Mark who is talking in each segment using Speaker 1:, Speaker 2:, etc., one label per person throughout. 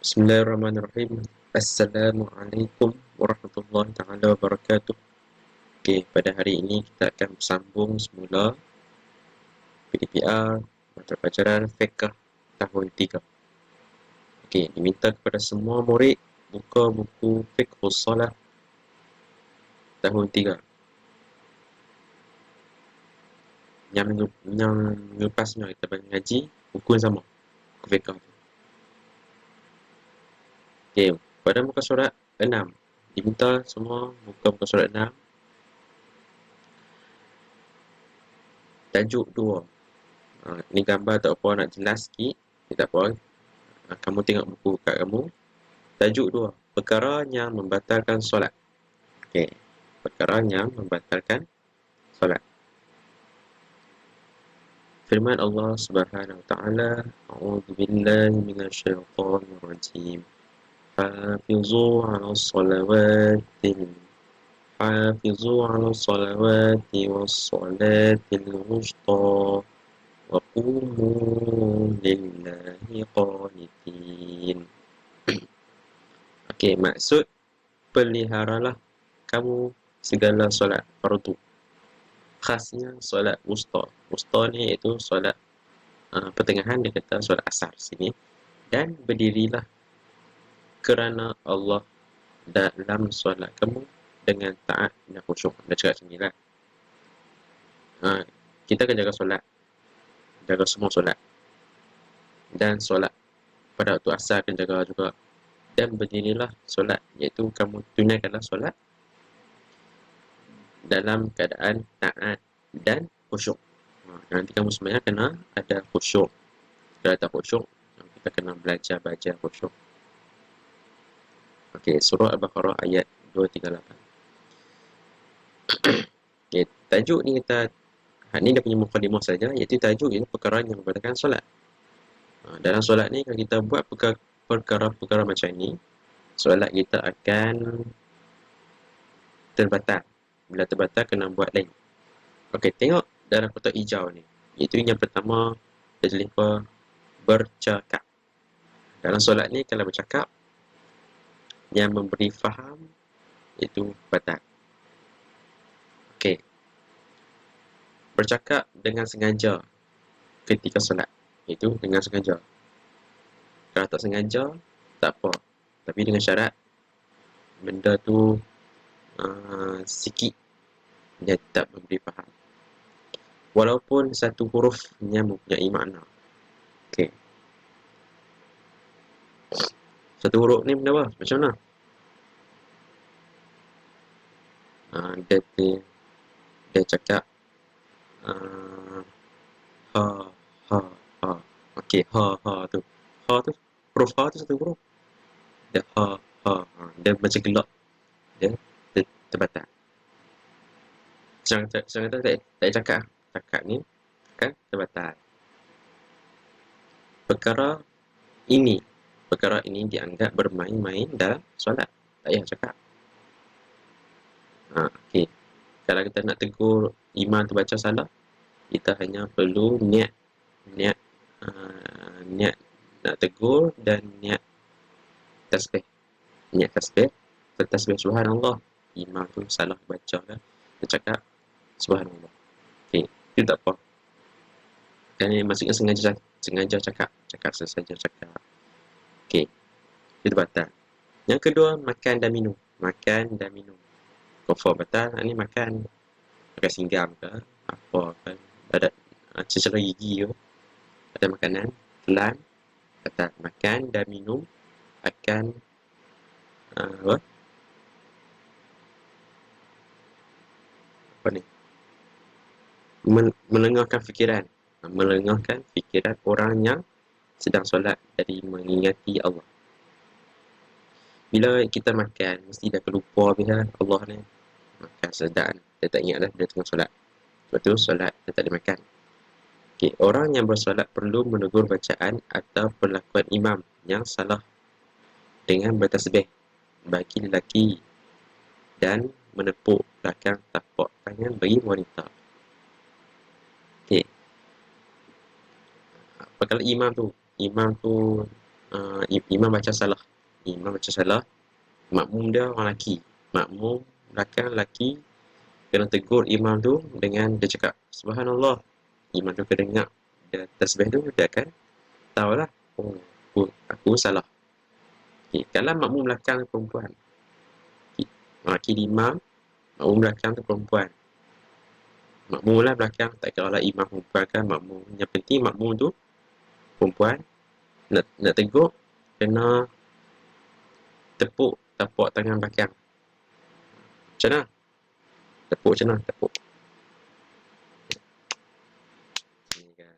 Speaker 1: Bismillahirrahmanirrahim. Assalamualaikum warahmatullahi taala wabarakatuh. Okey, pada hari ini kita akan bersambung semula PDPR mata pelajaran fiqh tahun 3. Okey, diminta kepada semua murid buka buku Fiqhus Shalah tahun 3. Yang lepasnya kita bagi ngaji buku yang sama, buku fiqh. Okey, pada muka surat 6 diminta semua buka muka surat 6 tajuk 2. Ni gambar tak apa nak jelas sikit, tak apa. Kamu tengok buku kat kamu. Tajuk 2, perkara yang membatalkan solat. Okey, perkara yang membatalkan solat. Firman Allah Subhanahu wa taala, a'udzu billahi minasyaitonir rajim. Hafizu 'alas salawati Hafizu 'alas salawati was salatil wusta wa qumu lillahi qanitin. Okey, maksud peliharalah kamu segala solat fardu. Khasnya solat wusta. Wusta ni iaitu solat pertengahan, dia kata solat asar sini. Dan berdirilah kerana Allah dalam solat kamu dengan taat dan khusyuk. Dah cakap sini lah. Kita akan jaga solat. Jaga semua solat. Dan solat pada waktu asar akan jaga juga. Dan berdirilah solat, iaitu kamu tunaikanlah solat dalam keadaan taat dan khusyuk. Nanti kamu sebenarnya kena ada khusyuk. Kalau tak khusyuk, kita kena belajar baca khusyuk. Okey, surah Al-Baqarah ayat 238. Okey, tajuk ni kita ni dia punya mukadimah saja, iaitu tajuk ini perkara yang membatalkan solat. Dalam solat ni kalau kita buat perkara-perkara macam ni, solat kita akan terbatal. Bila terbatal kena buat lain. Okey, tengok dalam kotak hijau ni. Iaitu yang pertama, dia tulis apa? Bercakap. Dalam solat ni kalau bercakap, yang memberi faham itu batal. Okey. Bercakap dengan sengaja ketika solat, itu dengan sengaja. Kalau tak sengaja, tak apa. Tapi dengan syarat benda tu sikit dia tak memberi faham. Walaupun satu hurufnya mempunyai makna. Okey. Satu huruf ni benda apa? Macam mana? Dia cakap ha ha ha. Okey, ha tu. Ha tu huruf ha tu satu huruf. Dia ha. Dia macam gelak. Dia terbatal. Jangan tak cakap. Cakap ni kan terbatal. Perkara ini dianggap bermain-main dalam solat. Tak payah cakap. Okey. Kalau kita nak tegur imam tu baca salah, kita hanya perlu niat nak tegur dan niat tasbih. Niat tasbih, bertasbih subhanallah. Imam tu salah baca kan. Dia cakap subhanallah. Okey, itu tak apa. Dan ini maksudnya sengaja cakap sesaja cakap. Okey, itu batal. Yang kedua, makan dan minum. Makan dan minum. Kufur batal. Ini makan singgam ke apa kan, ada cecera gigi tu, ada makanan telan, batal. Makan dan minum akan apa ni, melengahkan fikiran orang yang sedang solat dari mengingati Allah. Bila kita makan, mesti dah terlupa habis Allah ni. Makan sedap, dia tak ingat dah dia tengah solat. Sebab tu solat dia tak boleh makan. Okay, orang yang bersolat perlu menegur bacaan atau perlakuan imam yang salah dengan bertasbih bagi lelaki dan menepuk belakang tapak tangan bagi wanita. Okay. Apa kalau imam tu imam baca salah. Imam baca salah, makmum dia orang lelaki. Makmum belakang lelaki kena tegur imam tu dengan dia cakap subhanallah. Imam tu kena dengar dia tasbih tu, dia akan tahulah, oh, aku salah. Okay. Kalau makmum belakang perempuan, okay, lelaki imam, makmum belakang tu perempuan, makmum lah belakang, tak kira lah imam perempuan kan makmum, yang penting makmum tu perempuan, nak tegur kena tepuk tapak tangan belakang. Macam mana? Tepuk macam mana? Tepuk. Okay.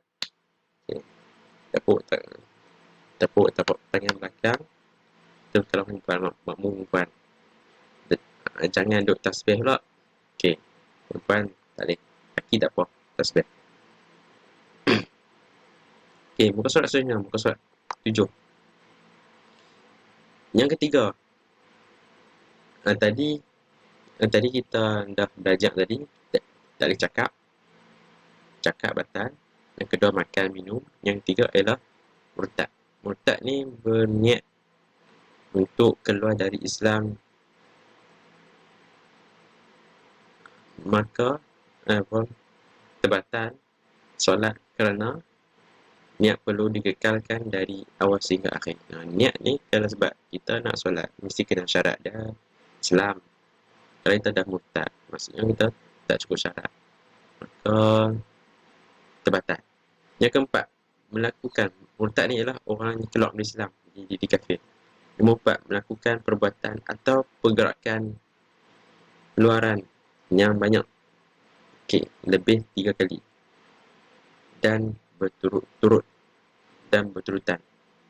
Speaker 1: Tepuk tapak tangan belakang. Itu kalau perempuan, makmum perempuan. Jangan duduk tasbih pula. Okey. Perempuan tak boleh. Lelaki tak apa. Tasbih. Okey, muka surat seterusnya. Muka surat 7. Yang ketiga. Tadi kita dah belajar tadi. Tak boleh cakap. Cakap batal. Yang kedua makan, minum. Yang ketiga ialah murtad. Murtad ni berniat untuk keluar dari Islam, maka terbatal solat kerana niat perlu dikekalkan dari awal sehingga akhir. Niat ni kalau sebab kita nak solat mesti kena syarat dah Islam. Kalau kita dah murtad, maksudnya kita tak cukup syarat, maka terbatal. Yang keempat, melakukan murtad ni ialah orang yang keluar dari Islam, jadi kafir. Yang keempat, melakukan perbuatan atau pergerakan luaran yang banyak, lebih 3 kali dan berturut-turut dan berturutan,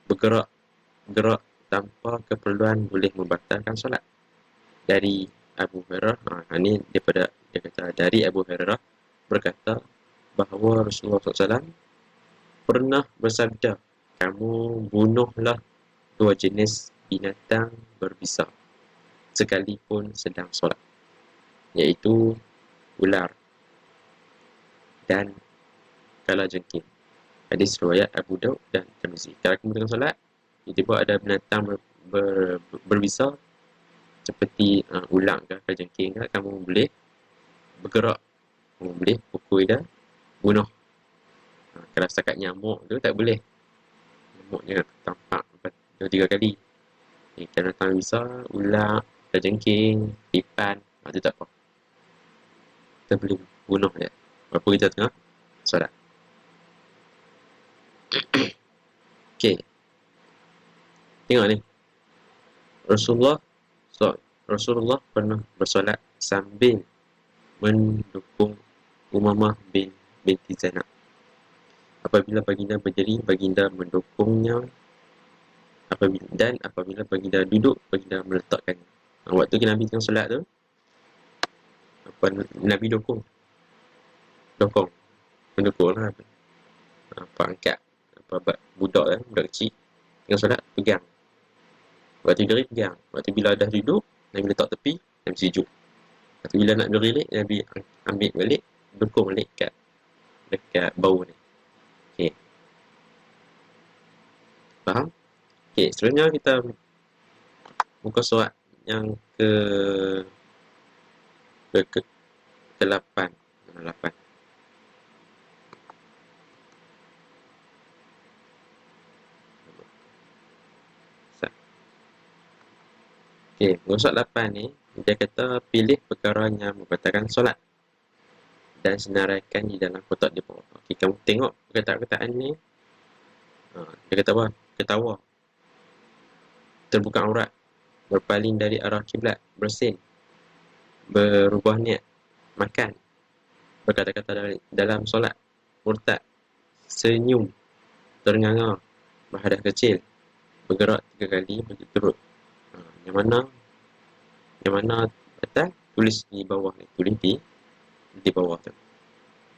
Speaker 1: bergerak tanpa keperluan boleh membatalkan solat. Dari Abu Hurairah, ini dia kata dari Abu Hurairah berkata bahawa Rasulullah SAW pernah bersabda, kamu bunuhlah 2 jenis binatang berbisa sekalipun sedang solat, iaitu ular dan kalajengking. Hadis riwayat Abu Daud dan Tirmizi. Kalau kamu tengah solat, tiba-tiba ada binatang berbisa seperti ulang ke kalajengking ke, kamu boleh bergerak, kamu boleh pukul dia, bunuh. Kalau setakat nyamuk tu tak boleh. Nyamuk jangan tampak 2-3 kali. Kalau datang berbisa, ular, kalajengking, pipan, itu tak apa. Kita boleh bunuh dia walaupun kita tengah solat. Okey. Tengok ni. Rasulullah pernah bersolat sambil mendukung Umamah binti Zainab. Apabila baginda berdiri, baginda mendukungnya. Apabila baginda duduk, baginda meletakkannya. Waktu Nabi tengah solat tu, Nabi mendukung lah. Angkat budak kecil tengah solat, pegang. Waktu diri pegang. Waktu bila dah duduk, Nabi letak tepi, Nabi sujud. Waktu bila nak berdiri, Nabi ambil balik, dukung balik dekat bau ni. Okey. Faham? Okey, seterusnya kita buka surat yang ke-8. Okey, surat 8 ni dia kata pilih perkara yang membatalkan solat dan senaraikan di dalam kotak di bawah. Okey, kamu tengok perkataan-perkataan ni. Dia kata apa? Ketawa, terbuka aurat, berpaling dari arah kiblat, bersin, berubah niat, makan, berkata-kata dalam solat, murtad, senyum, ternganga, berhadas kecil, bergerak 3 kali berturut. Yang mana betul? Tulis di bawah ni, tulis di bawah tu.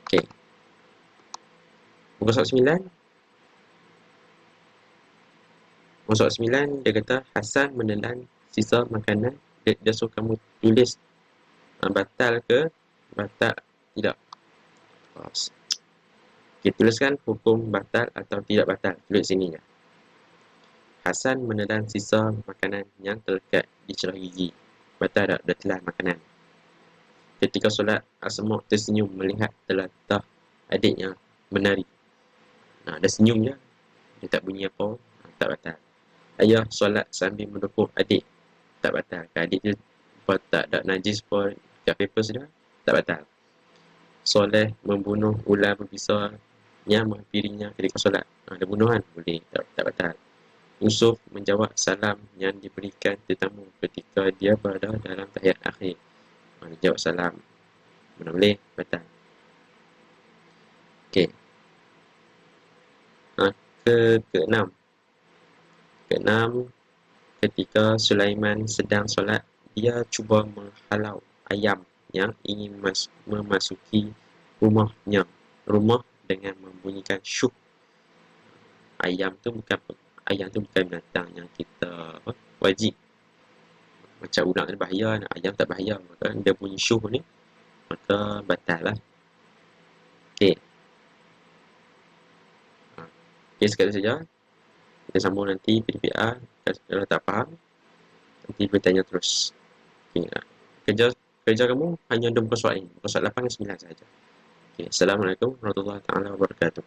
Speaker 1: Okey. Muka surat 9. Muka surat 9 dia kata Hasan menelan sisa makanan. Dia suruh kamu tulis batal ke batal tidak. Okey, tuliskan hukum batal atau tidak batal. Tulis sini je. Hasan menelan sisa makanan yang terlekat di celah gigi. Batal tak dia telan makanan? Ketika solat, Asma' tersenyum melihat telatah adiknya menari. Nah, dia senyum je. Dia tak bunyi apa, tak batal. Ayah solat sambil mendukung adik, tak batal. Adik dia tak ada najis pun kat papers dia, tak batal. Soleh membunuh ular berbisa yang menghampirinya ketika solat. Dia bunuh kan? Boleh, tak batal. Yusuf menjawab salam yang diberikan tetamu ketika dia berada dalam tahiyat akhir. Dia jawab salam. Mana boleh? Batal. Okey. Keenam. Keenam, ketika Sulaiman sedang solat, dia cuba menghalau ayam yang ingin memasuki rumahnya. Rumah dengan membunyikan syuk. Ayam tu bukan binatang yang kita wajib. Macam ular ni bahaya, ayam tak bahaya. Maka dia bunyi syuk ni, maka batal lah. Okey. Okey, sekali saja. Kita sambung nanti PDPA. Kalau tak faham, nanti bertanya terus. Okay. Kerja kerja kamu hanya ada muka surat ini. Muka surat 8 dan 9 saja. Okay. Assalamualaikum warahmatullahi wabarakatuh.